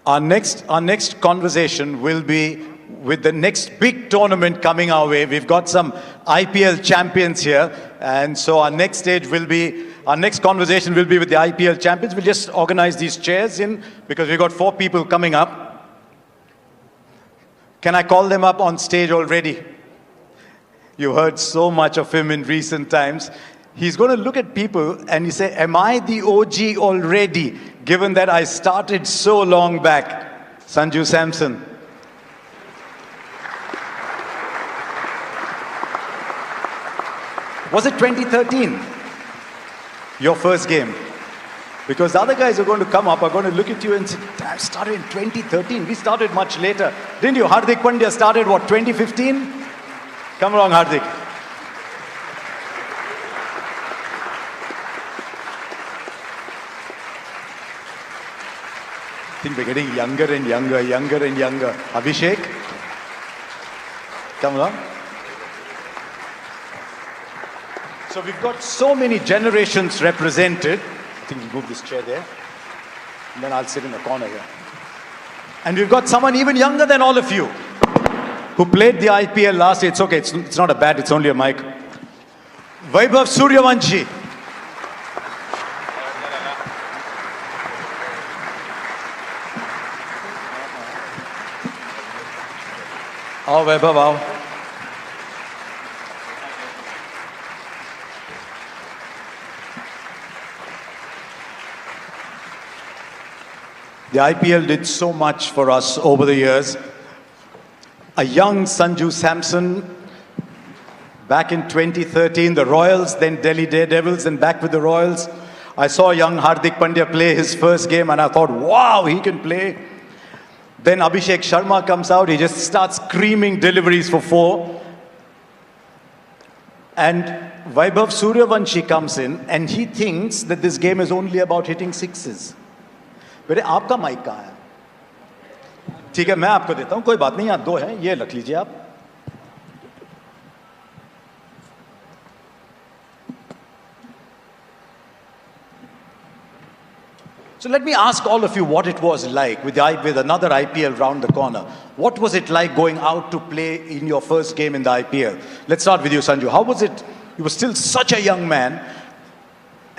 Our next conversation will be with the next big tournament coming our way. We've got some IPL champions here, and so our next conversation will be with the IPL champions. We'll just organize these chairs in because we've got 4 people coming up. Can I call them up on stage already? You heard so much of him in recent times. He's going to look at people and he say, am I the OG already, given that I started so long back? Sanju Samson. Was it 2013, your first game? Because the other guys are going to come up, are going to look at you and say, I started in 2013. We started much later. Didn't you? Hardik Pandya started, what, 2015? Come along, Hardik. I think we're getting younger and younger. Abhishek? Come along. So we've got so many generations represented. I think we'll move this chair there. And then I'll sit in the corner here. And we've got someone even younger than all of you who played the IPL last year. It's okay, it's not a bat, it's only a mic. Vaibhav Suryavanshi. Aao Vaibhav, aao. The IPL did so much for us over the years. A young Sanju Samson, back in 2013, the Royals, then Delhi Daredevils, and back with the Royals. I saw young Hardik Pandya play his first game and I thought, wow, he can play. Then Abhishek Sharma comes out, he just starts screaming deliveries for 4. And Vaibhav Suryavanshi comes in and he thinks that this game is only about hitting sixes. बेटे आपका mic कहाँ है? ठीक है, मैं आपको देता हूँ, कोई बात नहीं, यहाँ 2 हैं, ये रख लीजिए आप. So let me ask all of you what it was like with another IPL round the corner. What was it like going out to play in your first game in the IPL? Let's start with you, Sanju. How was it? You were still such a young man.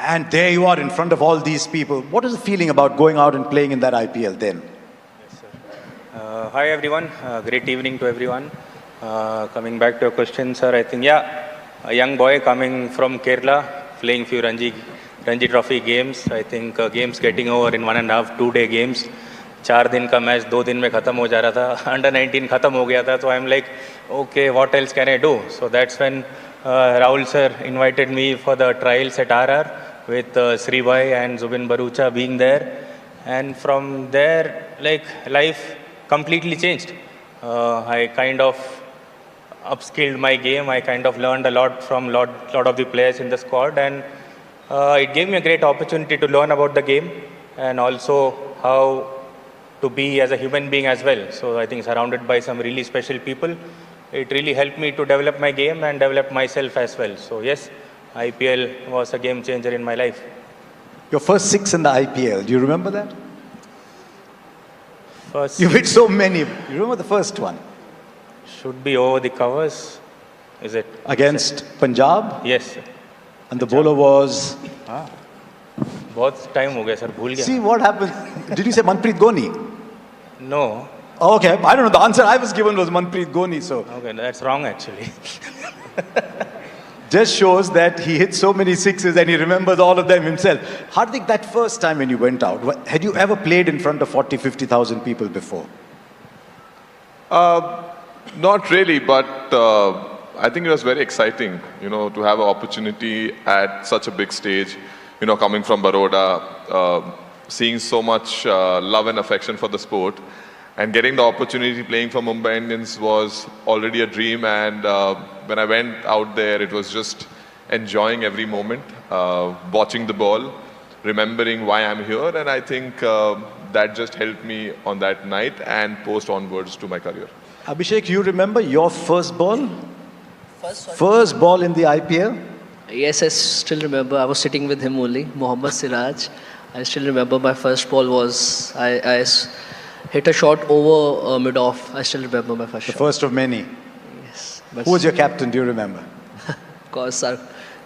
And there you are in front of all these people. What is the feeling about going out and playing in that IPL then? Yes, sir. Hi everyone. Great evening to everyone. Coming back to your question, sir, I think, a young boy coming from Kerala, playing few Ranji Trophy games. I think games getting over in 1.5, 2-day games. 4 दिन का match 2 दिन में खत्म हो जा रहा था. Under 19 खत्म हो गया था. So I'm like, okay, what else can I do? So that's when Rahul sir invited me for the trials at RR. With Sri Bhai and Zubin Barucha being there, and from there, like, life completely changed. I kind of upskilled my game. I kind of learned a lot from lot of the players in the squad, and it gave me a great opportunity to learn about the game and also how to be as a human being as well. So I think surrounded by some really special people, it really helped me to develop my game and develop myself as well. So yes, IPL was a game changer in my life. Your first 6 in the IPL, do you remember that? First you hit so many. You remember the first one? Should be over the covers. Is it? Against Punjab? Yes. And the bowler was? बहुत time हो गया sir, भूल गया. See what happened? Did you say Manpreet Goni? No. Oh, okay, I don't know. The answer I was given was Manpreet Goni. So. Okay, that's wrong actually. Just shows that he hit so many sixes and he remembers all of them himself. Hardik, that first time when you went out, had you ever played in front of 40, 50,000 people before? Not really, but I think it was very exciting, to have an opportunity at such a big stage, coming from Baroda, seeing so much love and affection for the sport. And getting the opportunity playing for Mumbai Indians was already a dream, and when I went out there, it was just enjoying every moment, watching the ball, remembering why I'm here, and I think that just helped me on that night and post onwards to my career. Abhishek, you remember your first ball? First ball in the IPL? Yes, I still remember. I was sitting with him only, Mohammad Siraj. I still remember my first ball was, hit a shot over mid-off. I still remember my first The shot. first of many. Yes. But Who was your captain, do you remember? of course, our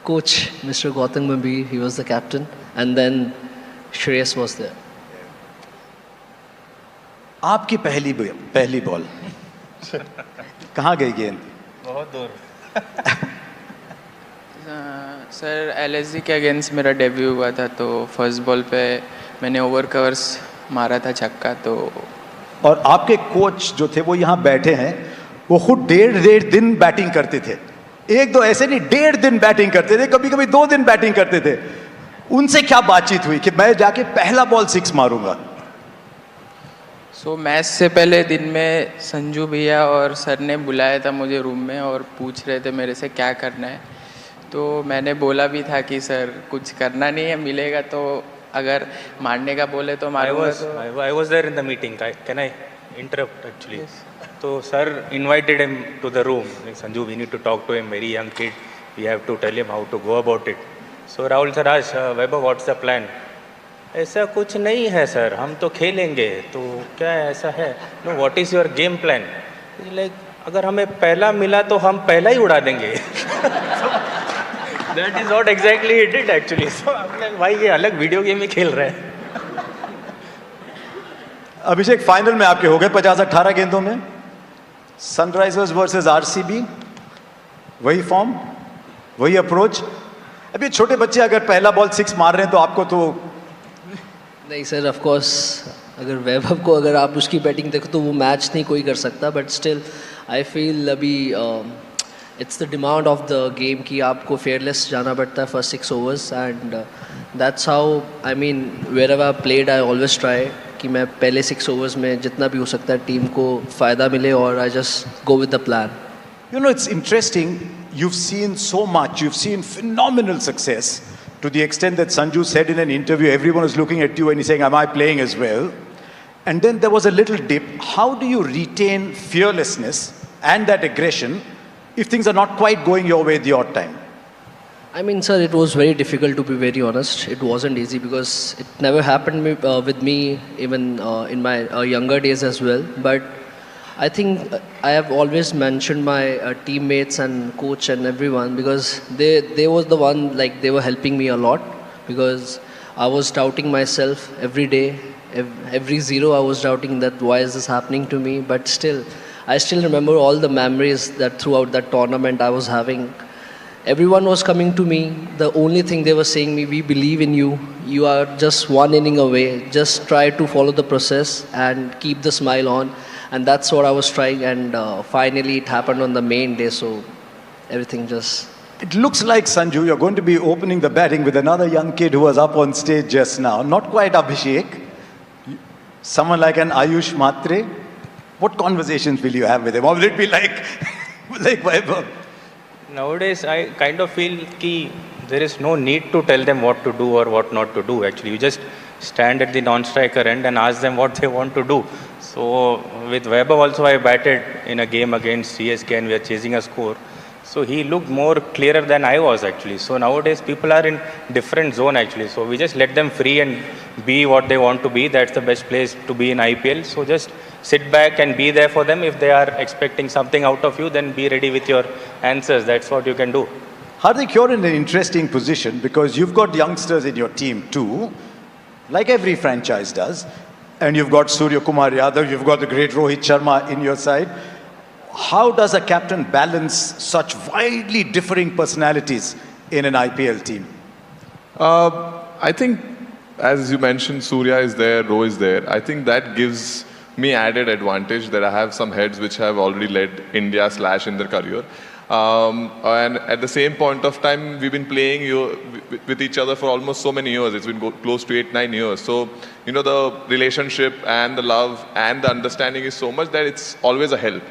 coach, Mr. Gautam Gambhir, he was the captain. And then Shreyas was there. आपकी पहली ball कहाँ गई गेंद? बहुत दूर. Sir LSG के against मेरा debut हुआ था, तो फर्स्ट बॉल पे मैंने ओवर कवर्स मारा था छक्का. तो और आपके कोच जो थे वो यहाँ बैठे हैं, वो खुद डेढ़ दिन बैटिंग करते थे. एक दो ऐसे नहीं, 1.5 दिन बैटिंग करते थे, कभी कभी 2 दिन बैटिंग करते थे. उनसे क्या बातचीत हुई कि मैं जाके पहला बॉल 6 मारूंगा? सो मैच से पहले दिन में संजू भैया और सर ने बुलाया था मुझे रूम में और पूछ रहे थे मेरे से क्या करना है. तो मैंने बोला भी था कि सर कुछ करना नहीं है, मिलेगा तो अगर मारने का बोले तो मारूंगा. I was there in the meeting. Can I interrupt actually? So sir invited him to the room. Like, Sanju, we need to talk to him. Very young kid. We have to tell him how to go about it. So Rahul sir asked, Vaibhav, what's the plan? ऐसा कुछ नहीं है sir, हम तो खेलेंगे. तो क्या ऐसा है? No, what is your game plan? Like, अगर हमें पहला मिला तो हम पहला ही उड़ा देंगे. That is what exactly he did actually. So I'm like, भाई ये अलग वीडियो गेम ही खेल रहा है. अभिषेक, फाइनल में आपके हो गए 50-18 गेंदों में. सनराइजर्स वर्सेस आरसीबी, वही फॉर्म, वही अप्रोच. अभी छोटे बच्चे अगर पहला बॉल 6 मार रहे हैं तो आपको तो नहीं सर, ऑफ कोर्स अगर वैभव को अगर आप उसकी बैटिंग देखो तो वो मैच नहीं कोई कर सकता. बट स्टिल आई फील अभी it's the demand of the game कि आपको फेयरलेस जाना पड़ता है first 6 overs. And that's how I mean wherever I played I always try कि मैं पहले 6 ओवर्स में जितना भी हो सकता है टीम को फ़ायदा मिले और I just go with the plan. You know, it's interesting. You've seen so much. You've seen phenomenal success to the extent that Sanju said in an interview, everyone was looking at you and he's saying, am I playing as well? And then there was a little dip. How do you retain fearlessness and that aggression if things are not quite going your way the odd time? I mean, sir, it was very difficult to be very honest. It wasn't easy because it never happened with me even in my younger days as well. But I think I have always mentioned my teammates and coach and everyone because they was the one, like they were helping me a lot because I was doubting myself every day. Every zero I was doubting that why is this happening to me. But still, I still remember all the memories that throughout that tournament I was having. Everyone was coming to me. The only thing they were saying me, we believe in you. You are just one inning away. Just try to follow the process and keep the smile on. And that's what I was trying. And finally, it happened on the main day. So everything just. It looks like, Sanju, you're going to be opening the batting with another young kid who was up on stage just now. Not quite Abhishek. Someone like an Ayush Matre. What conversations will you have with him? Or will it be like Vaibhav? Nowadays, I kind of feel that there is no need to tell them what to do or what not to do. Actually, you just stand at the non-striker end and ask them what they want to do. So with Vaibhav also, I batted in a game against CSK and we are chasing a score. So he looked more clearer than I was actually. So nowadays, people are in different zone actually. So we just let them free and be what they want to be. That's the best place to be in IPL. So just sit back and be there for them. If they are expecting something out of you, then be ready with your answers. That's what you can do. Hardik, you're in an interesting position because you've got youngsters in your team too, like every franchise does. And you've got Surya Kumar Yadav, you've got the great Rohit Sharma in your side. How does a captain balance such widely differing personalities in an IPL team? I think, as you mentioned, Surya is there, Ro is there. I think that gives me added advantage that I have some heads which have already led India / in their career. And at the same point of time, we've been playing with each other for almost so many years. It's been close to 8-9 years. So, you know, the relationship and the love and the understanding is so much that it's always a help.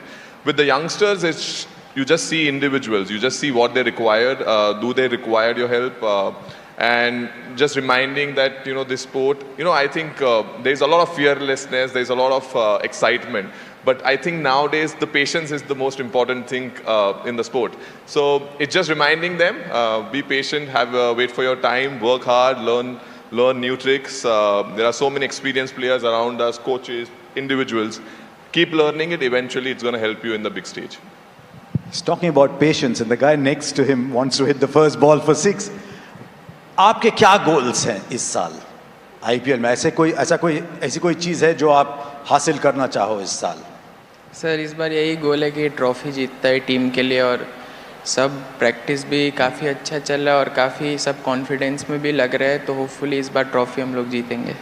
With the youngsters, you just see individuals. You just see what they required. Do they require your help? And just reminding that, you know, this sport, you know, I think there's a lot of fearlessness. There's a lot of excitement. But I think nowadays the patience is the most important thing in the sport. So it's just reminding them, be patient, wait for your time, work hard, learn learn new tricks. There are so many experienced players around us, coaches, individuals. Keep learning it. Eventually, it's going to help you in the big stage. He's talking about patience, and the guy next to him wants to hit the first ball for 6. आपके क्या goals हैं इस साल IPL में? ऐसी कोई चीज़ है जो आप हासिल करना चाहो इस साल? सर इस बार यही गोल है कि ट्रॉफी जीतता है टीम के लिए, और सब प्रैक्टिस भी काफ़ी अच्छा चल रहा है और काफ़ी सब कॉन्फिडेंस में भी लग रहा है, तो होपफुली इस बार ट्रॉफी हम लोग जीतेंगे।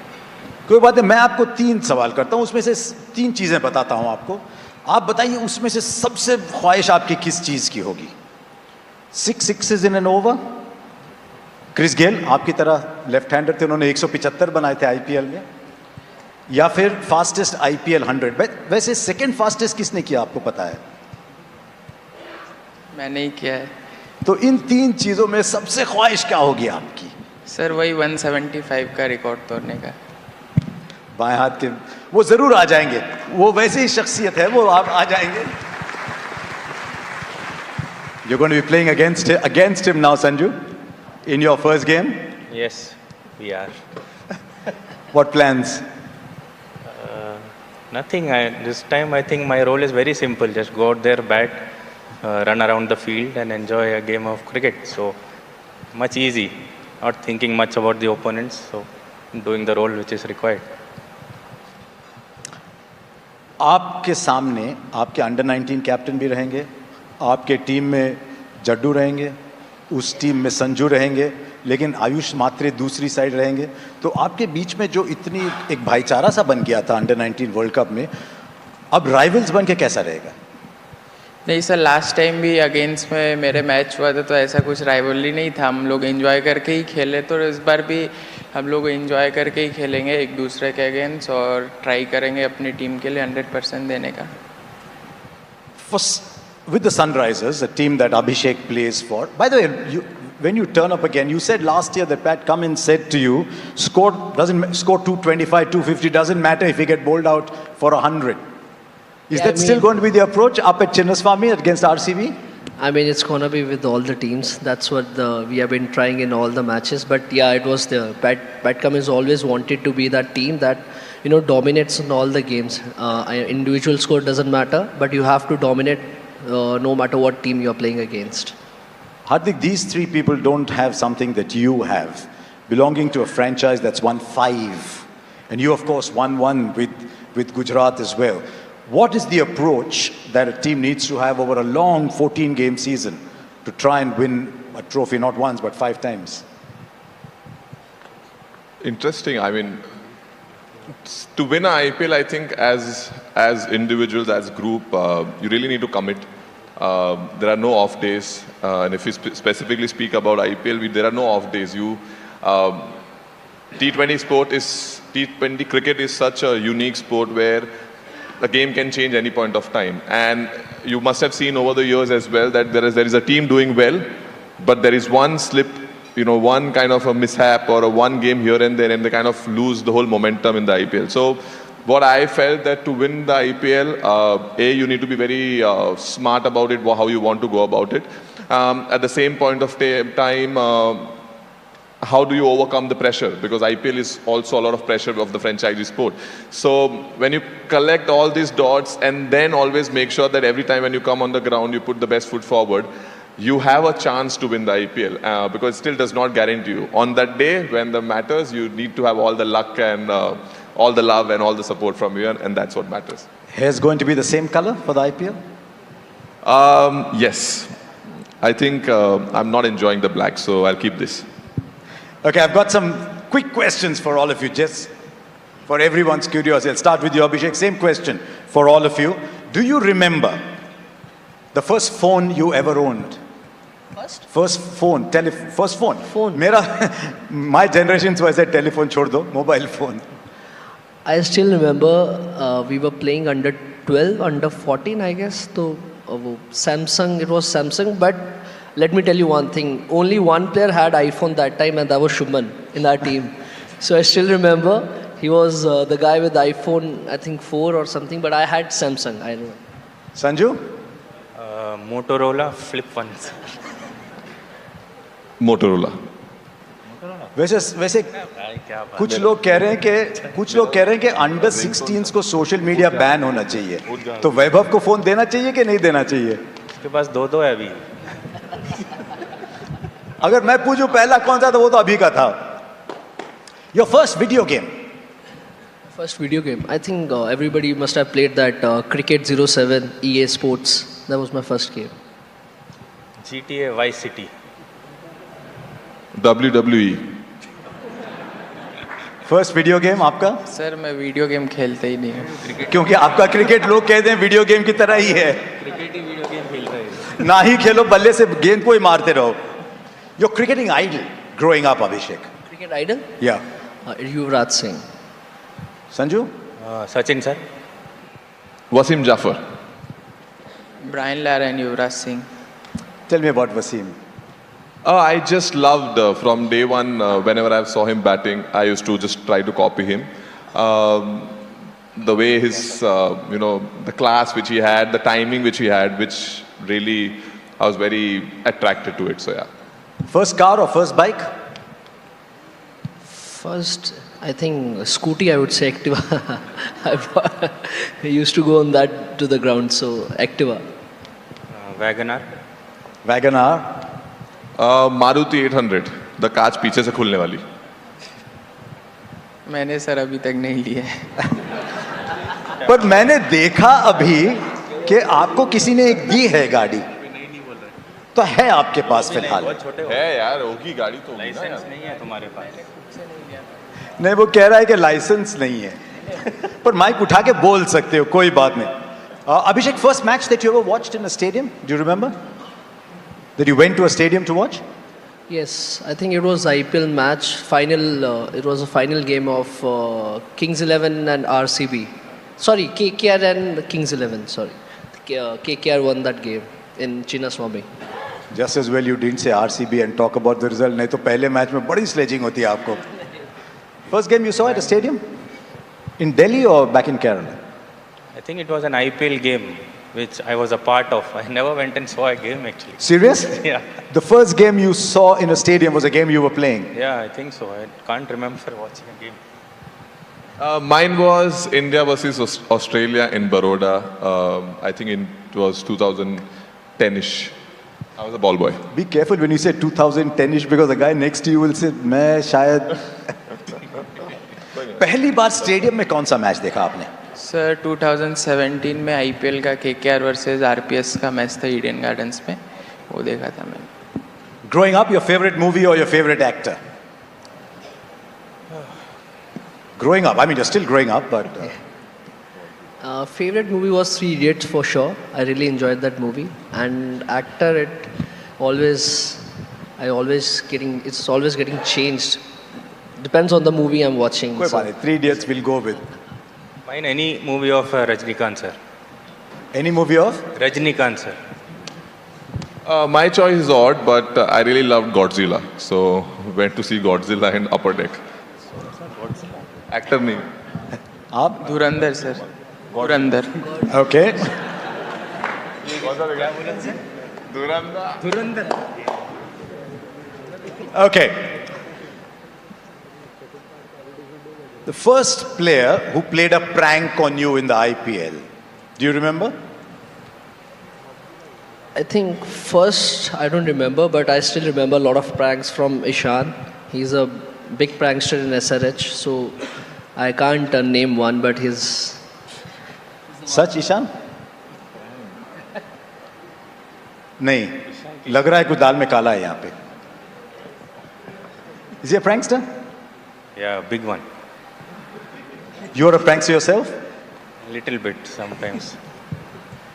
कोई बात नहीं, मैं आपको 3 सवाल करता हूँ, उसमें से 3 चीज़ें बताता हूँ आपको। आप बताइए उसमें से सबसे ख्वाहिश आपकी किस चीज़ की होगी? 6 sixes in an over? Chris Gayle आपकी तरह लेफ्ट हैंडर थे, उन्होंने 175 बनाए थे IPL में, या फिर फास्टेस्ट IPL 100? वैसे सेकंड फास्टेस्ट किसने किया आपको पता है? मैंने ही किया है। तो इन 3 चीज़ों में सबसे ख्वाहिश क्या होगी आपकी? सर वही 175 का रिकॉर्ड तोड़ने का। बाएं हाथ के वो जरूर आ जाएंगे, वो वैसे ही शख्सियत है, वो आप आ जाएंगे। You're going to be playing against him now, Sanju, in your first game? Yes, we are. What plans? Nothing. This time I think my role is very simple. Just go out there, bat, run around the field and enjoy a game of cricket. So much easy. Not thinking much about the opponents. So doing the role which is required. आपके सामने आपके under 19 captain भी रहेंगे, आपके team में जड्डू रहेंगे, उस team में संजू रहेंगे, लेकिन आयुष मात्रे दूसरी साइड रहेंगे। तो आपके बीच में जो इतनी एक भाईचारा सा बन गया था अंडर 19 वर्ल्ड कप में, अब राइवल्स बन के कैसा रहेगा? नहीं सर, लास्ट टाइम भी अगेंस्ट में मेरे मैच हुआ था, तो ऐसा कुछ राइवलरी नहीं था, हम लोग एंजॉय करके ही खेले। तो इस बार भी हम लोग एंजॉय करके ही खेलेंगे एक दूसरे के अगेंस्ट, और ट्राई करेंगे अपनी टीम के लिए 100% देने का। With the Sunrisers, a team that Abhishek plays for. By the way, when you turn up again, you said last year that Pat Cummins said to you, score 225, 250, doesn't matter if you get bowled out for 100. Is that still going to be the approach up at Chinnaswamy against RCB? I mean, it's going to be with all the teams. That's what we have been trying in all the matches. But yeah, it was the Pat Cummins always wanted to be that team that, dominates in all the games. Individual score doesn't matter, but you have to dominate no matter what team you're playing against. Hardik, these 3 people don't have something that you have, belonging to a franchise that's won 5. And you, of course, won 1 with Gujarat as well. What is the approach that a team needs to have over a long 14-game season to try and win a trophy, not once, but 5 times? Interesting. I mean, to win an IPL, I think as individuals, as group, you really need to commit. There are no off days. And if you specifically speak about IPL, there are no off days. T20 cricket is such a unique sport where the game can change any point of time. And you must have seen over the years as well that there is a team doing well, but there is one slip, one kind of a mishap or one game here and there, and they kind of lose the whole momentum in the IPL. So what I felt that to win the IPL, you need to be very smart about it, how you want to go about it. At the same point of time, how do you overcome the pressure? Because IPL is also a lot of pressure of the franchisee sport. So when you collect all these dots and then always make sure that every time when you come on the ground, you put the best foot forward, you have a chance to win the IPL, because it still does not guarantee you. On that day, when the matters, you need to have all the luck and all the love and all the support from you, and that's what matters. Hair is going to be the same color for the IPL? Yes. I think I'm not enjoying the black, so I'll keep this. Okay, I've got some quick questions for all of you, just for everyone's curiosity. I'll start with you, Abhishek. Same question for all of you. Do you remember the first phone you ever owned? First phone. First phone. My generation was a telephone, chhod do, mobile phone. I still remember we were playing under 12, under 14, I guess. So Samsung, it was Samsung, but let me tell you one thing. Only one player had iPhone that time, and that was Shubman in our team. So I still remember he was the guy with iPhone, I think 4 or something, but I had Samsung. I know. Sanju? Motorola flip ones. Motorola. वैसे वैसे कुछ लोग कह रहे हैं कि under 16 को social media ban होना चाहिए, तो वैभव को फोन देना चाहिए कि नहीं देना चाहिए? उसके पास दो है अभी। अगर मैं पूछूं पहला कौन सा, तो वो तो अभी का था। Your first video game? First video game. I think everybody must have played that Cricket 07 EA Sports. That was my first game. GTA Vice City. WWE. First video game आपका? सर मैं वीडियो गेम खेलते ही नहीं हूँ। क्योंकि आपका cricket लोग कहते हैं वीडियो गेम की तरह ही है। क्रिकेट ही वीडियो गेम खेल रहे हैं। ना ही खेलो, बल्ले से गेंद को ही मारते रहो। Your cricketing idol growing up, Abhishek? Cricket idol? या Yuvraj Singh. Sanju? Sachin sir. Wasim Jafar. Brian Lara and Yuvraj Singh. Tell me about Wasim. I just loved from day one. Whenever I saw him batting, I used to just try to copy him. The way his, the class which he had, the timing which he had, which really I was very attracted to it. So yeah. First car और first bike? First, I think scooty. I would say Activa. I used to go on that to the ground, so Activa. Wagner. WagonR? Maruti 800, the कांच पीछे से खुलने वाली। मैंने sir अभी तक नहीं लिया है। पर मैंने देखा अभी कि आपको किसी ने एक दी है गाड़ी, तो है आपके पास फिलहाल? बहुत छोटे हो। है यार, होगी गाड़ी तो होगी ना लाइसेंस यार। नहीं है तुम्हारे पास। नहीं, वो कह रहा है कि लाइसेंस नहीं है। पर माइक उठा के बोल सकते हो, कोई बात नहीं। Abhishek, first match that you ever watched in a stadium, do you remember? That you went to a stadium to watch? Yes, I think it was IPL match final. It was a final game of Kings 11 and RCB. Sorry, KKR and Kings 11. Sorry, KKR won that game in Chinnaswamy. Just as well you didn't say RCB and talk about the result. नहीं तो पहले match में बड़ी sledging होती है आपको। First game you saw at a stadium? In Delhi or back in Kerala? I think it was an IPL game which I was a part of. I never went and saw a game actually. Serious? Yeah. The first game you saw in a stadium was a game you were playing? Yeah, I think so. I can't remember watching a game. Mine was India versus Australia in Baroda. I think it was 2010ish. I was a ball boy. Be careful when you say 2010ish because the guy next to you will say मैं शायद। पहली बार stadium में कौन सा match देखा आपने? Sir 2017 में IPL का केकेआर वर्सेस आरपीएस का मैच था ईडन गार्डन्स में, वो देखा था मैंने। Growing up, your favorite movie or your favorite actor? Growing up, I mean you're still growing up, but Favorite movie was Three Idiots for sure. I really enjoyed that movie. And actor, it's always getting changed. Depends on the movie I'm watching. कोई बात नहीं, Three Idiots we'll go with. Mine any movie of Rajnikant sir. Any movie of? Rajnikant sir. My choice is odd, but I really loved Godzilla. So went to see Godzilla in Upper Deck. Actor नहीं। आप? धुरंधर sir, Dhurandhar. Okay. Dhurandhar. Okay. The first player who played a prank on you in the IPL. Do you remember? I think first, I don't remember, but I still remember a lot of pranks from Ishan. He's a big prankster in SRH, so I can't name one, but he's... सच ईशान? नहीं, लग रहा है कुछ दाल में काला है यहाँ पे। Is he a prankster? Yeah, big one. You're a prankster yourself? Little bit sometimes.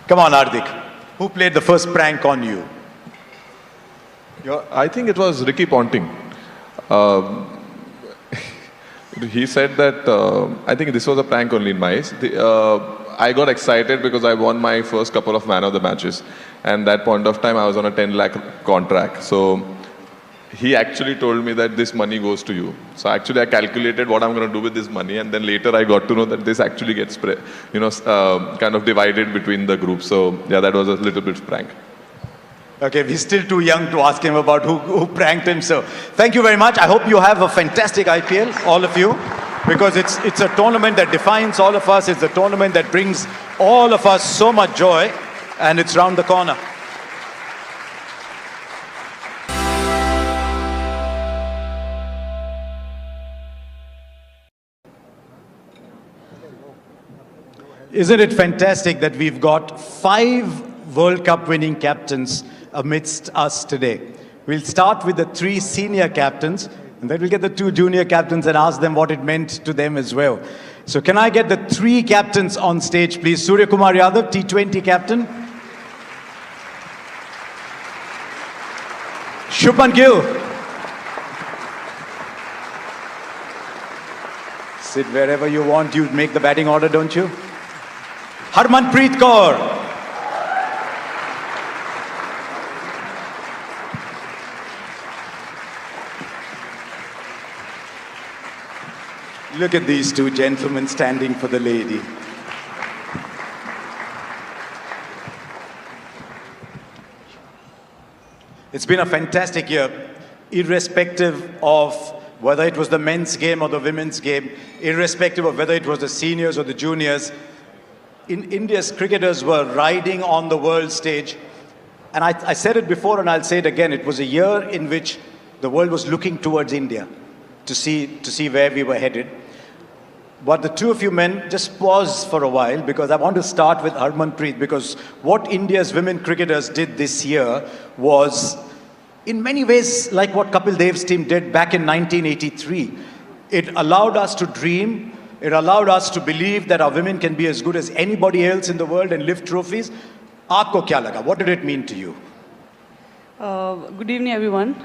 Come on, Hardik. Who played the first prank on you? I think it was Ricky Ponting. He said that, I think this was a prank only in my eyes. I got excited because I won my first couple of man of the matches. And that point of time, I was on a 10 lakh contract. So he actually told me that this money goes to you. So actually, I calculated what I'm going to do with this money. And then later, I got to know that this actually gets, kind of divided between the groups. So yeah, that was a little bit prank. Okay, we're still too young to ask him about who pranked him. So thank you very much. I hope you have a fantastic IPL, all of you, because it's a tournament that defines all of us. It's a tournament that brings all of us so much joy, and it's round the corner. Isn't it fantastic that we've got 5 World Cup winning captains amidst us today? We'll start with the 3 senior captains, and then we'll get the 2 junior captains and ask them what it meant to them as well. So can I get the 3 captains on stage, please? Surya Kumar Yadav, T20 captain. Shubman Gill. Sit wherever you want. You make the batting order, don't you? Harmanpreet Kaur. Look at these 2 gentlemen standing for the lady. It's been a fantastic year, irrespective of whether it was the men's game or the women's game, irrespective of whether it was the seniors or the juniors. India's cricketers were riding on the world stage. And I said it before and I'll say it again. It was a year in which the world was looking towards India to see where we were headed. But the 2 of you men, just pause for a while, because I want to start with Harmanpreet, because what India's women cricketers did this year was, in many ways, like what Kapil Dev's team did back in 1983. It allowed us to dream. It allowed us to believe that our women can be as good as anybody else in the world and lift trophies. Aapko kya laga? What did it mean to you? Good evening, everyone.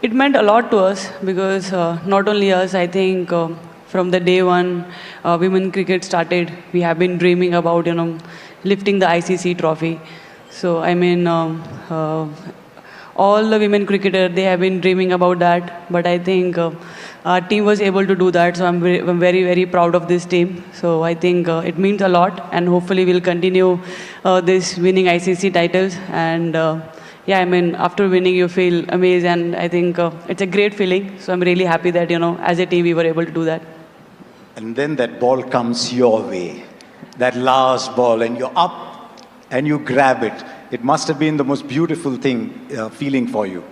It meant a lot to us because not only us, I think from the day one women cricket started, we have been dreaming about, lifting the ICC trophy. So, I mean, all the women cricketers, they have been dreaming about that. But I think our team was able to do that. So I'm very, very proud of this team. So I think it means a lot. And hopefully we'll continue this winning ICC titles. And yeah, I mean, after winning, you feel amazed. And I think it's a great feeling. So I'm really happy that, as a team, we were able to do that. And then that ball comes your way. That last ball. And you're up and you grab it. It must have been the most beautiful feeling for you.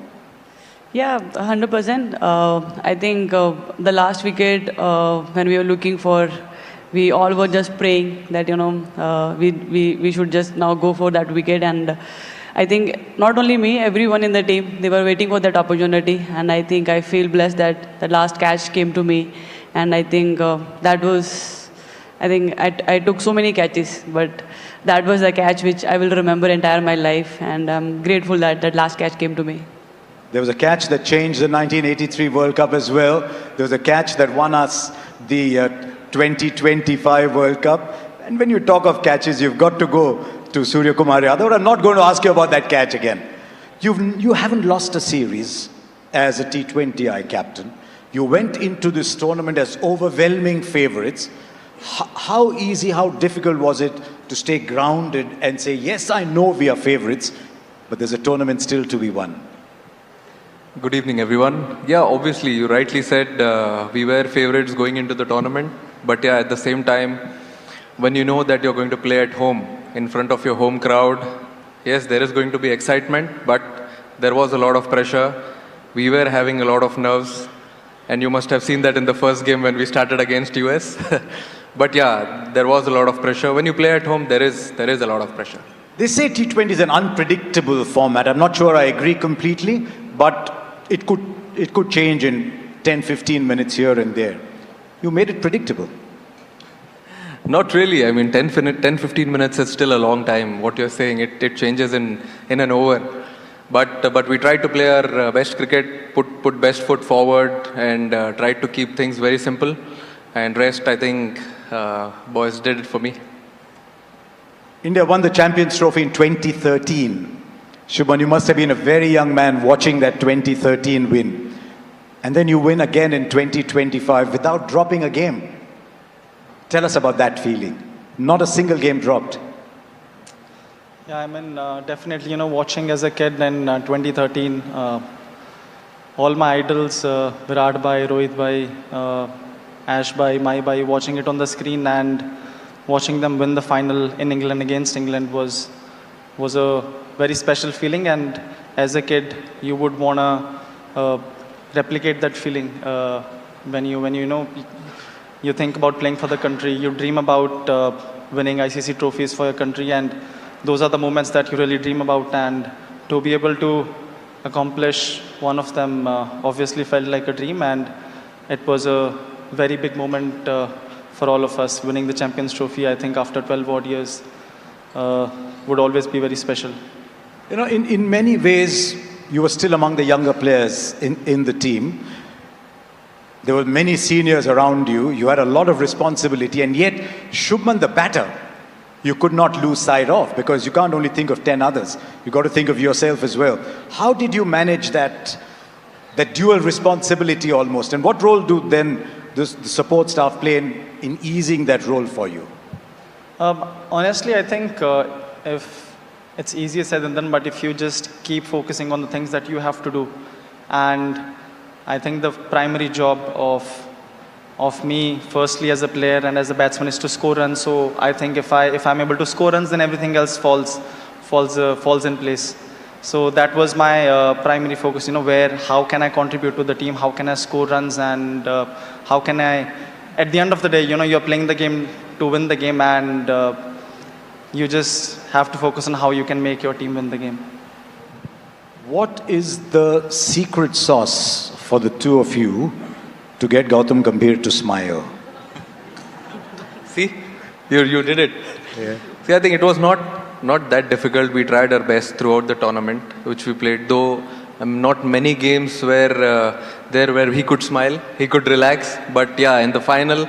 Yeah, 100%. I think the last wicket, when we were looking for, we all were just praying that, we should just now go for that wicket. And I think not only me, everyone in the team, they were waiting for that opportunity. And I think I feel blessed that the last catch came to me. And I think that was, I took so many catches, but that was a catch which I will remember entire my life. And I'm grateful that that last catch came to me. There was a catch that changed the 1983 World Cup as well. There was a catch that won us the 2025 World Cup. And when you talk of catches, you've got to go to Surya Kumar Yadav. I'm not going to ask you about that catch again. You haven't lost a series as a T20I captain. You went into this tournament as overwhelming favourites. How easy, how difficult was it to stay grounded and say, yes, I know we are favourites, but there's a tournament still to be won? Good evening, everyone. Yeah, obviously, you rightly said we were favourites going into the tournament. But yeah, at the same time, when you know that you're going to play at home, in front of your home crowd, yes, there is going to be excitement, but there was a lot of pressure. We were having a lot of nerves. And you must have seen that in the first game when we started against US. But yeah, there was a lot of pressure. When you play at home, there is a lot of pressure. They say T20 is an unpredictable format. I'm not sure I agree completely, but it could change in 10, 15 minutes here and there. You made it predictable. Not really. I mean, 10, 15 minutes is still a long time. What you're saying, it changes in an over. But we tried to play our best cricket, put best foot forward, and tried to keep things very simple. And rest, I think, boys did it for me. India won the Champions Trophy in 2013. Shubman, you must have been a very young man watching that 2013 win. And then you win again in 2025 without dropping a game. Tell us about that feeling. Not a single game dropped. Yeah, I mean, definitely, watching as a kid in 2013, all my idols, Virat Bhai, Rohit Bhai, Ash Bhai, Mai Bhai, watching it on the screen and watching them win the final in England against England was a very special feeling. And as a kid, you would wanna replicate that feeling when you think about playing for the country. You dream about winning ICC trophies for your country, and those are the moments that you really dream about. And to be able to accomplish one of them obviously felt like a dream, and it was a very big moment for all of us. Winning the Champions Trophy, I think after 12 odd years, would always be very special. In many ways, you were still among the younger players in the team. There were many seniors around you. You had a lot of responsibility, and yet Shubman, the batter, you could not lose sight of, because you can't only think of 10 others. You got to think of yourself as well. How did you manage that dual responsibility almost? And what role do then the support staff play in easing that role for you? Honestly, I think if it's easier said than done, but if you just keep focusing on the things that you have to do, and I think the primary job of me, firstly as a player and as a batsman, is to score runs. So I think if I'm able to score runs, then everything else falls in place. So that was my primary focus. How can I contribute to the team? How can I score runs? And how can I, at the end of the day, you're playing the game to win the game, and you just have to focus on how you can make your team win the game. What is the secret sauce for the two of you to get Gautam Gambhir to smile? See, you did it. Yeah. See, I think it was not that difficult. We tried our best throughout the tournament, which we played. Though not many games where he could smile, he could relax. But yeah, in the final,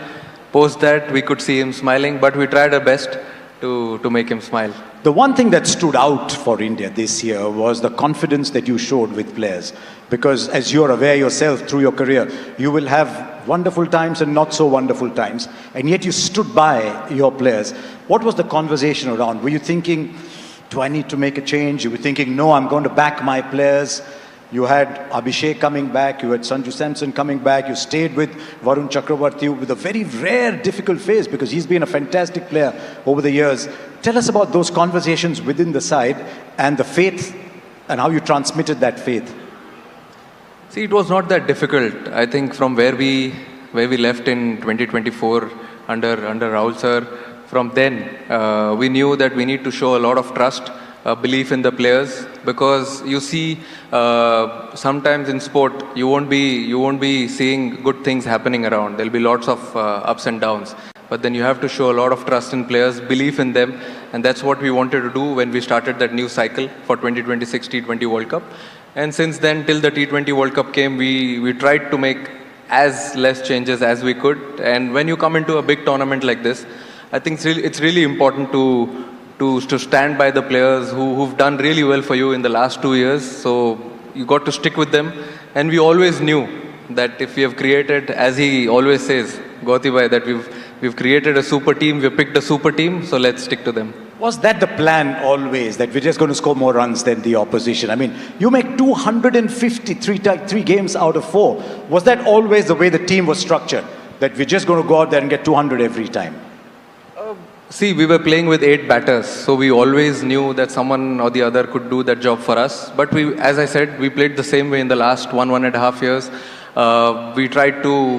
post that, we could see him smiling. But we tried our best to make him smile. The one thing that stood out for India this year was the confidence that you showed with players. Because as you're aware yourself through your career, you will have wonderful times and not so wonderful times. And yet you stood by your players. What was the conversation around? Were you thinking, do I need to make a change? You were thinking, no, I'm going to back my players. You had Abhishek coming back, you had Sanju Samson coming back, you stayed with Varun Chakravarti with a very rare, difficult phase, because he's been a fantastic player over the years. Tell us about those conversations within the side and the faith, and how you transmitted that faith. See, it was not that difficult. I think from where we left in 2024 under Rahul sir, from then we knew that we need to show a lot of trust, belief in the players, because you see sometimes in sport you won't be seeing good things happening around. There'll be lots of ups and downs, but then you have to show a lot of trust in players, belief in them, and that's what we wanted to do when we started that new cycle for 2026 T20 World Cup. And since then, till the T20 World Cup came, we tried to make as less changes as we could. And when you come into a big tournament like this, I think it's really important to stand by the players who've done really well for you in the last 2 years. So you got to stick with them. And we always knew that if we have created, as he always says, Gauti bhai, that we've created a super team, we've picked a super team, so let's stick to them. Was that the plan always, that we're just going to score more runs than the opposition? I mean, you make 253 games out of 4. Was that always the way the team was structured, that we're just going to go out there and get 200 every time? See, we were playing with 8 batters, so we always knew that someone or the other could do that job for us. But as I said, we played the same way in the last 1.5 years. We tried to,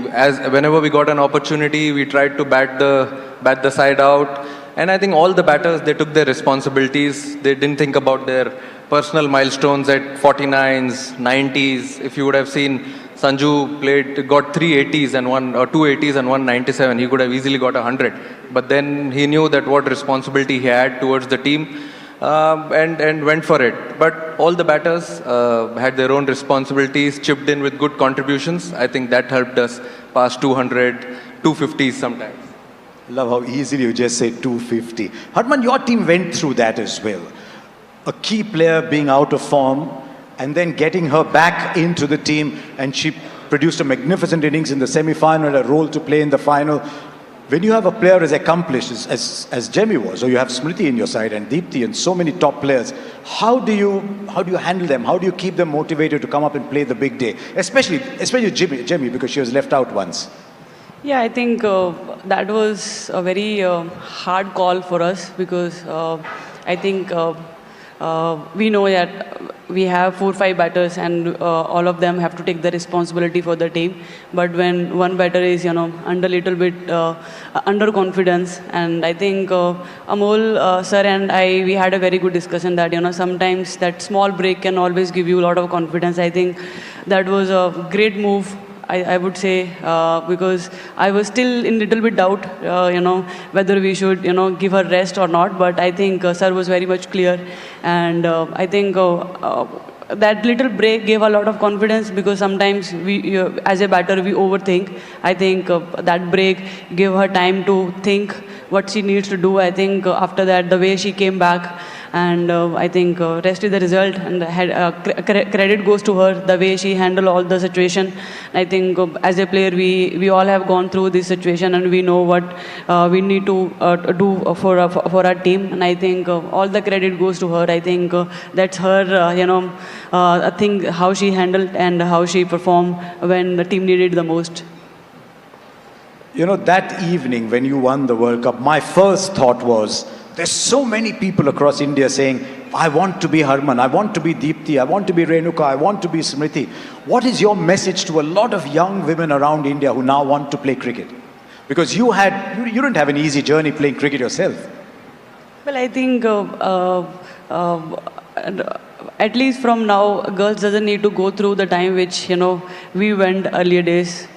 whenever we got an opportunity, we tried to bat the side out. And I think all the batters, they took their responsibilities. They didn't think about their personal milestones at 49s, 90s. If you would have seen, Sanju got 3 80s and 2 80s and 1 97. He could have easily got 100. But then he knew that what responsibility he had towards the team, and went for it. But all the batters had their own responsibilities, chipped in with good contributions. I think that helped us pass 200, 250s sometimes. Love how easily you just say 250. Harman, your team went through that as well. A key player being out of form and then getting her back into the team, and she produced a magnificent innings in the semi-final, a role to play in the final. when you have a player as accomplished as Jemmy was, or you have Smriti in your side and Deepthi and so many top players, how do you handle them? How do you keep them motivated to come up and play the big day? Especially Jemmy, because she was left out once. Yeah, I think that was a very hard call for us because I think we know that we have 4-5 batters and all of them have to take the responsibility for the team. But when one batter is, under little bit under confidence, and I think Amol sir and we had a very good discussion that sometimes that small break can always give you a lot of confidence. I think that was a great move. I would say because I was still in little bit doubt, whether we should, give her rest or not. But I think sir was very much clear, and I think that little break gave a lot of confidence because sometimes we, as a batter, we overthink. I think that break gave her time to think what she needs to do. I think after that, the way she came back. And I think rest is the result, and credit goes to her, the way she handled all the situation. I think as a player, we all have gone through this situation, and we know what we need to do for our team. And I think all the credit goes to her. I think that's her, I think how she handled and how she performed when the team needed the most. That evening when you won the World Cup, my first thought was, there's so many people across India saying, I want to be Harman, I want to be Deepthi, I want to be Renuka, I want to be Smriti. What is your message to a lot of young women around India who now want to play cricket? Because you didn't have an easy journey playing cricket yourself. Well, I think at least from now, girls doesn't need to go through the time which, we went earlier days.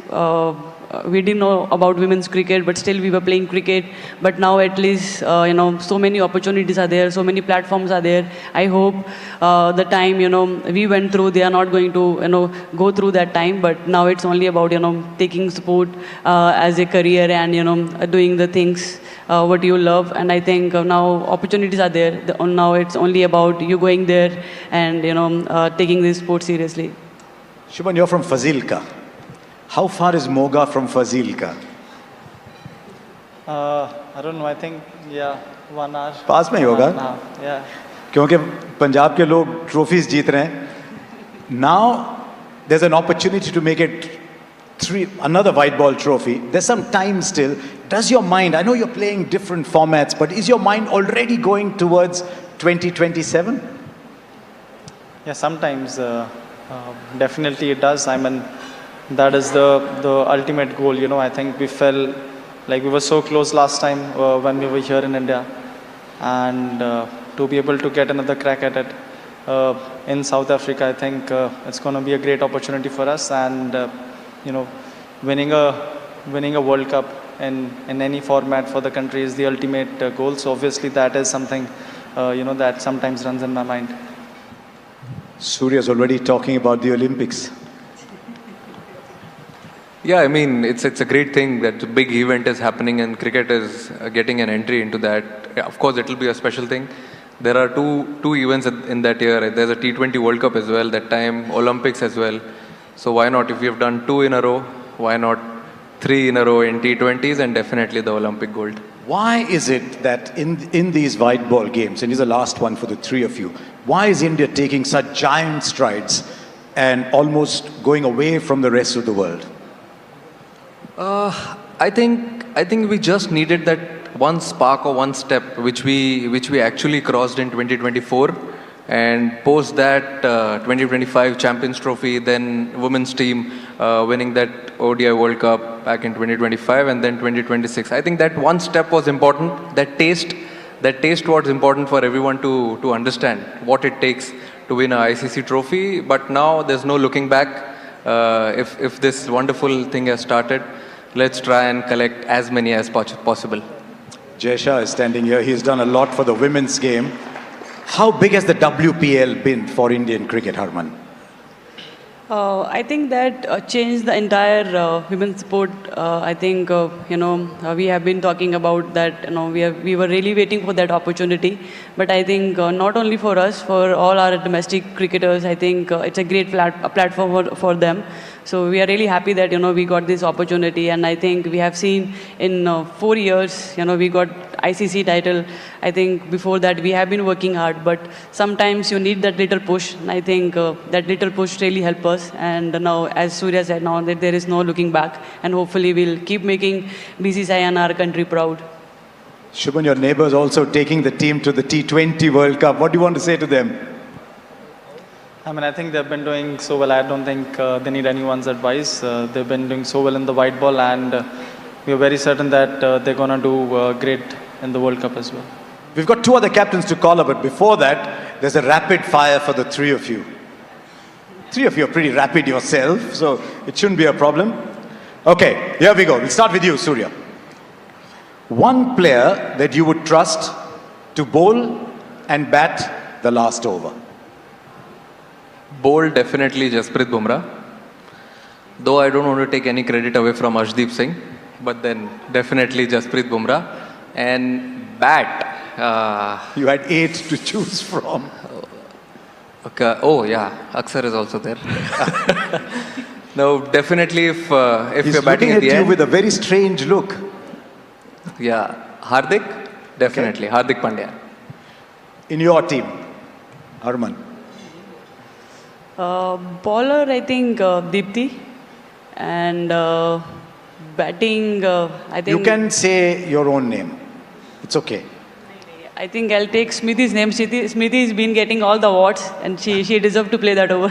We didn't know about women's cricket, but still we were playing cricket. But now at least, so many opportunities are there, so many platforms are there. I hope the time, we went through, they are not going to, go through that time. But now it's only about, taking sport as a career and, doing the things what you love. And I think now opportunities are there. Now it's only about you going there and, taking this sport seriously. Shubhan, you're from Fazilka. How far is Moga from Fazilka? I don't know, I think, 1 hour. पास में ही होगा? Yeah. क्योंकि पंजाब के लोग trophies जीत रहे हैं. Now there's an opportunity to make it another white ball trophy. There's some time still. Does your mind, I know you're playing different formats, but is your mind already going towards 2027? Yeah, sometimes definitely it does. I mean, that is the ultimate goal. I think we felt like we were so close last time when we were here in India, and to be able to get another crack at it in South Africa, I think it's going to be a great opportunity for us. And winning a World Cup in any format for the country is the ultimate goal. So obviously that is something that sometimes runs in my mind. Surya's already talking about the Olympics. Yeah, I mean, it's a great thing that a big event is happening and cricket is getting an entry into that. Yeah, of course, it will be a special thing. There are two events in that year. There's a T20 World Cup as well, that time Olympics as well. So why not, if we have done 2 in a row, why not 3 in a row in T20s and definitely the Olympic gold. Why is it that in these white ball games, and here's the last one for the three of you, why is India taking such giant strides and almost going away from the rest of the world? I think we just needed that one spark or one step which we actually crossed in 2024, and post that 2025 Champions Trophy, then women's team winning that ODI World Cup back in 2025, and then 2026. I think that one step was important. That taste was important for everyone to understand what it takes to win a ICC trophy. But now there's no looking back. If this wonderful thing has started, let's try and collect as many as possible. Jaysha is standing here. He's done a lot for the women's game. How big has the WPL been for Indian cricket, Harman? I think that changed the entire women's sport. I think, we have been talking about that, we were really waiting for that opportunity. But I think not only for us, for all our domestic cricketers, I think it's a great platform for them. So we are really happy that, we got this opportunity. And I think we have seen in 4 years, we got ICC title. I think before that we have been working hard, but sometimes you need that little push. And I think that little push really helped us. And now, as Surya said, now that there is no looking back, and hopefully we'll keep making BCCI and our country proud. Shubman, your neighbors also taking the team to the T20 World Cup. What do you want to say to them? I mean, I think they've been doing so well. I don't think they need anyone's advice. They've been doing so well in the white ball, and we're very certain that they're going to do great in the World Cup as well. We've got 2 other captains to call up, but before that, there's a rapid fire for the 3 of you. 3 of you are pretty rapid yourself, so it shouldn't be a problem. Okay, here we go. We'll start with you, Surya. One player that you would trust to bowl and bat the last over. Bowl, definitely Jasprit Bumrah. Though I don't want to take any credit away from Arshdeep Singh, but then definitely Jasprit Bumrah. And bat. You had 8 to choose from. Okay. Oh yeah, Aksar is also there. No, definitely if He's you're batting looking at the you end. with a very strange look. Yeah, Hardik, definitely. Okay. Hardik Pandya. In your team, Harman. Bowler, I think Deepthi. And batting, I think... You can say your own name. It's okay. I think I'll take Smriti's name. Smriti's been getting all the awards, and she deserves to play that over.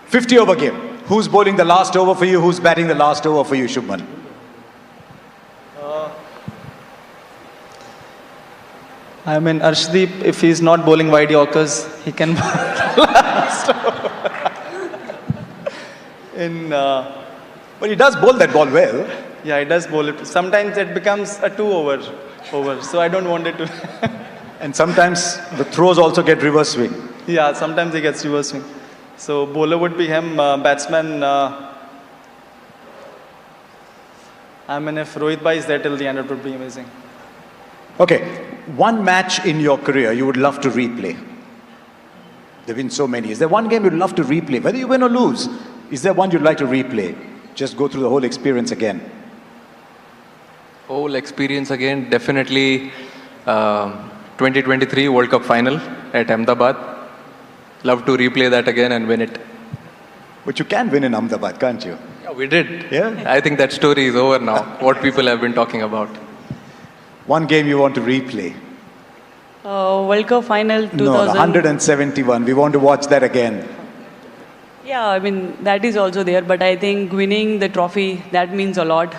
50 over game. Who's bowling the last over for you? Who's batting the last over for you, Shubman? I mean, Arshdeep, if he's not bowling wide Yorkers, he can bowl last over. But he does bowl that ball well. Yeah, he does bowl it. Sometimes it becomes a 2 over, so I don't want it to. And sometimes the throws also get reverse swing. Yeah, sometimes he gets reverse swing. So bowler would be him. Batsman, I mean, if Rohit Bhai is there till the end, it would be amazing. Okay, one match in your career you would love to replay. There have been so many. Is there one game you'd love to replay? Whether you win or lose, is there one you'd like to replay? Just go through the whole experience again. Whole experience again, definitely 2023 World Cup final at Ahmedabad. Love to replay that again and win it. But you can win in Ahmedabad, can't you? Yeah, we did. Yeah? I think that story is over now, what people have been talking about. One game you want to replay? World Cup final 2000. No, 171. We want to watch that again. Yeah, I mean, that is also there, but I think winning the trophy, that means a lot.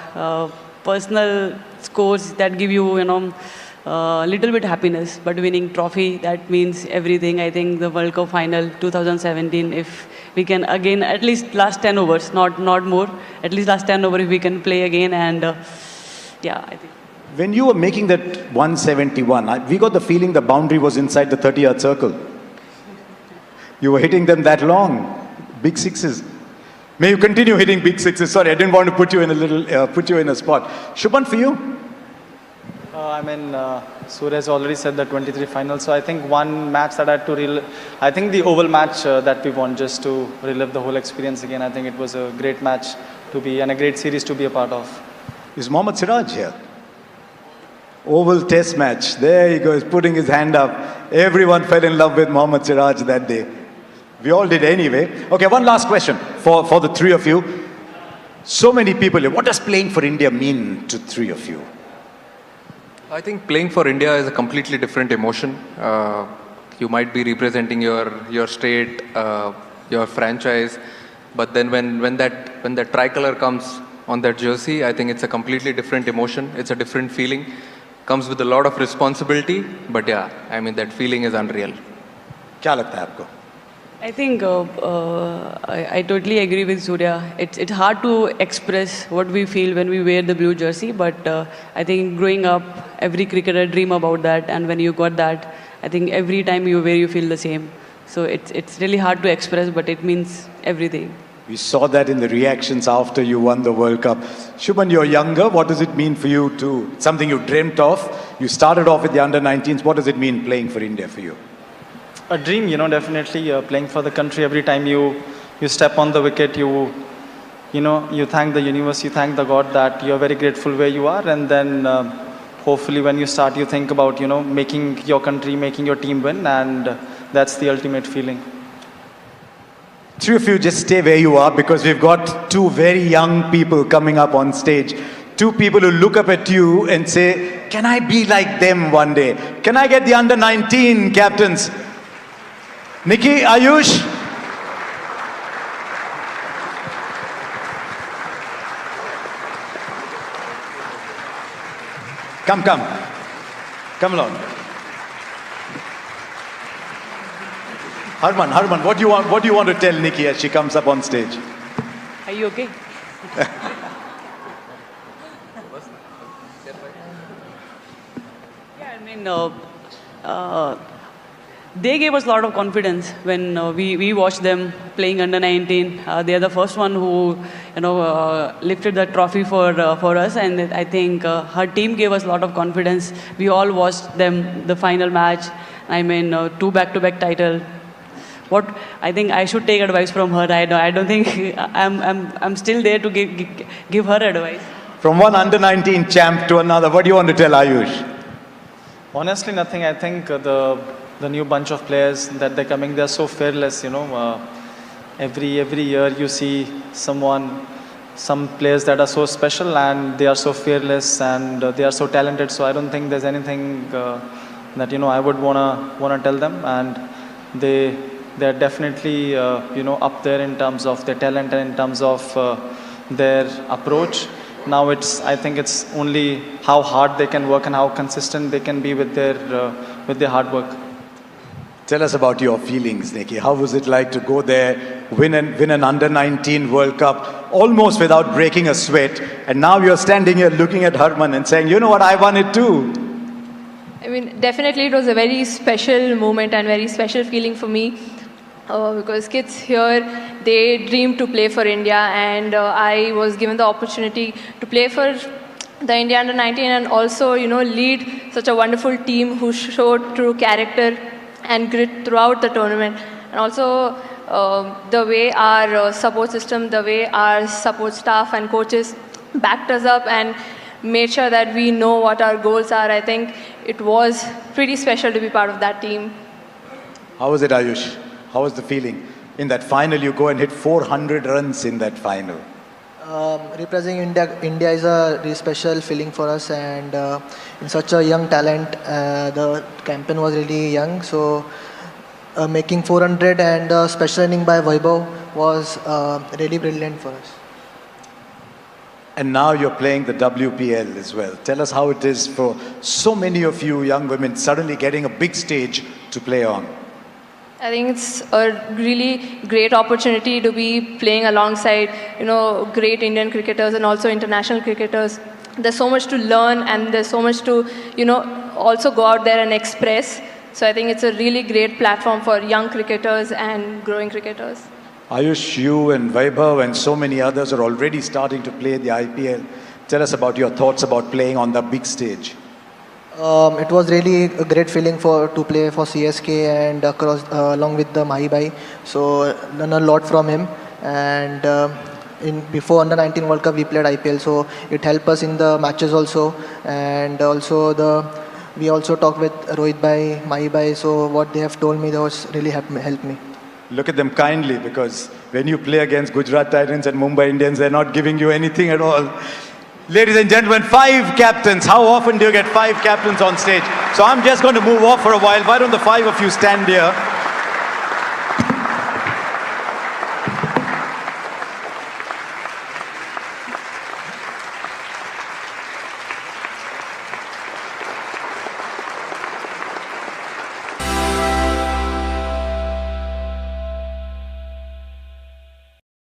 Personal scores that give you, little bit happiness, but winning trophy, that means everything. I think the World Cup final 2017, if we can again, at least last 10 overs, not more, at least last 10 overs if we can play again, and yeah, I think. When you were making that 171, we got the feeling the boundary was inside the 30-yard circle. You were hitting them that long. Big sixes. May you continue hitting big sixes. Sorry, I didn't want to put you in a spot. Shubman, for you? I mean, Surya has already said the 23 final. So I think one match that I had to relive, I think the Oval match that we won, just to relive the whole experience again. I think it was a great match to be, and a great series to be a part of. Is Mohammad Siraj here? Oval test match. There he goes, putting his hand up. Everyone fell in love with Mohammad Siraj that day. We all did anyway. Okay, one last question for the 3 of you. So many people here. What does playing for India mean to 3 of you? I think playing for India is a completely different emotion. You might be representing your state, your franchise, but then when that tricolor comes on that jersey, I think it's a completely different emotion. It's a different feeling. Comes with a lot of responsibility, but yeah, I mean that feeling is unreal. क्या लगता है आपको? I think I totally agree with Surya. It's hard to express what we feel when we wear the blue jersey, but I think growing up, every cricketer dream about that, and when you got that, I think every time you wear, you feel the same. So it's really hard to express, but it means everything. We saw that in the reactions after you won the World Cup. Shubman, you're younger. What does it mean for you to, something you dreamt of? You started off with the under-19s. What does it mean playing for India for you? A dream, definitely playing for the country. Every time you you step on the wicket, you thank the universe, you thank the God that you're very grateful where you are, and then hopefully when you start, you think about, making your country, making your team win, and that's the ultimate feeling. Three of you just stay where you are because we've got two very young people coming up on stage. Two people who look up at you and say, can I be like them one day? Can I get the under 19 captains? Nikki, Ayush? Come along. Harman, what do you want to tell Nikki as she comes up on stage? Are you okay? Yeah, I mean, they gave us a lot of confidence when we watched them playing under 19. They are the first one who, lifted the trophy for us, and I think her team gave us a lot of confidence. We all watched them, the final match. I mean, 2 back-to-back title. I think I should take advice from her. I don't think I'm still there to give her advice. From one under 19 champ to another, what do you want to tell Ayush? Honestly, nothing. I think the new bunch of players that they're coming, they're so fearless. Every year you see some players that are so special, and they are so fearless, and they are so talented. So I don't think there's anything that I would wanna tell them, and they're definitely up there in terms of their talent and in terms of their approach. Now I think it's only how hard they can work and how consistent they can be with their hard work. Tell us about your feelings, Nikki. How was it like to go there, win an under 19 World Cup, almost without breaking a sweat, and now you're standing here looking at Harman and saying, you know what, I won it too. I mean, definitely it was a very special moment and very special feeling for me. Because kids here, they dream to play for India, and I was given the opportunity to play for the India under 19 and also, lead such a wonderful team who showed true character and grit throughout the tournament. And also the way our support system, the way our support staff and coaches backed us up and made sure that we know what our goals are. I think it was pretty special to be part of that team. How was it, Ayush? How was the feeling? In that final, you go and hit 400 runs in that final. Representing India is a really special feeling for us, and in such a young talent, the campaign was really young. So making 400 and special inning by Vaibhav was really brilliant for us. And now you're playing the WPL as well. Tell us how it is for so many of you young women suddenly getting a big stage to play on. I think it's a really great opportunity to be playing alongside, great Indian cricketers and also international cricketers. There's so much to learn, and there's so much to, also go out there and express. So I think it's a really great platform for young cricketers and growing cricketers. Ayush, you and Vaibhav and so many others are already starting to play the IPL. Tell us about your thoughts about playing on the big stage. It was really a great feeling to play for CSK and along with the Mahi Bhai. So learned a lot from him, and before under 19 World Cup we played IPL, so it helped us in the matches also, and also we also talked with Rohit Bhai, Mahi Bhai. So what they have told me, that was really helped me. Look at them kindly, because when you play against Gujarat Titans and Mumbai Indians, they're not giving you anything at all. Ladies and gentlemen, 5 captains. How often do you get 5 captains on stage? So I'm just going to move off for a while. Why don't the 5 of you stand here?